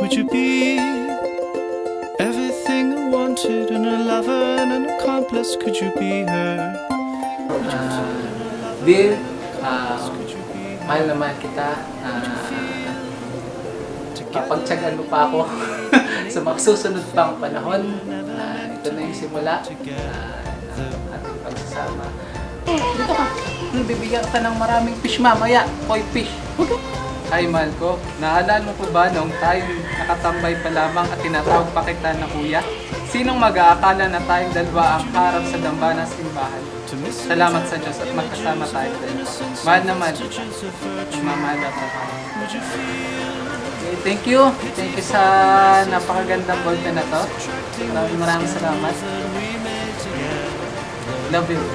Would you be everything I wanted in a lover and an accomplice? Could you be her? Dear, mahal naman kita. Pagtsagaan mo pa ako sa mga susunod pang panahon. Ito na yung simula ating pagsasama. Dito ka. Bibigyan ka ng maraming fish mamaya. Koi fish. Hi, mahal ko. Naalala mo ba nung tayo nakatambay pa lamang at tinatawag pa kita na kuya? Sinong mag-aakala na tayong dalawa ang harap sa dambana simbahan? Salamat sa Diyos at magkasama tayo dalawa. Mahal na mahal kita. Mamahal at mahal. Okay, thank you. Thank you sa napakagandang ballpen na to. Maraming salamat. Love you.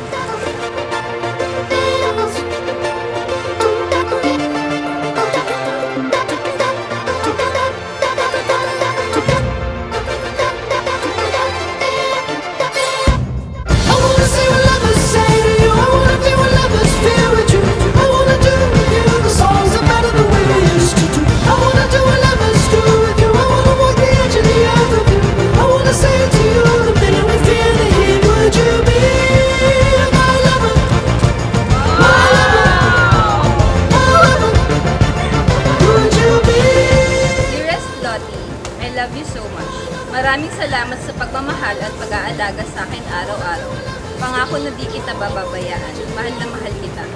I love you so much. Maraming salamat sa pagmamahal at pag-aalaga sa akin araw-araw. Pangako na di kita bababayaan. Mahal na mahal kita.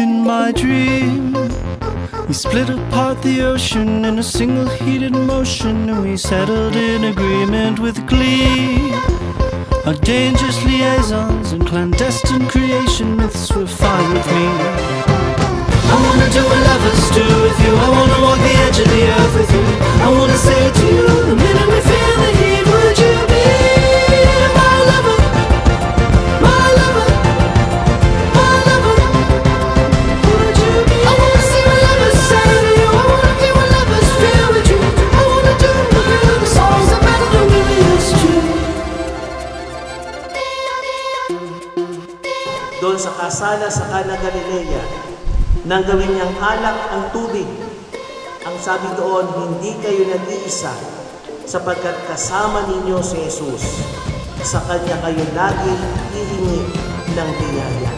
In my dream, we split apart the ocean in a single heated motion, and we settled in agreement with glee. Our dangerous liaisons and clandestine creation myths were fine with me. I wanna do a lover's do with you. I wanna walk the edge of the earth with you. I wanna say it to you the minute we feel the heat. Would you be my lover? My lover? My lover? Would you be? I wanna see what lovers say to you. I wanna feel what lovers feel with you. I wanna do with you the songs that better than we used to. Doon sa kasala sa Cana Galilea, nang gawin niyang alak ang tubig. Ang sabi doon, hindi kayo nag-iisa, sapagkat kasama ninyo si Jesus. Sa Kanya kayo lagi hihingi ng biyaya.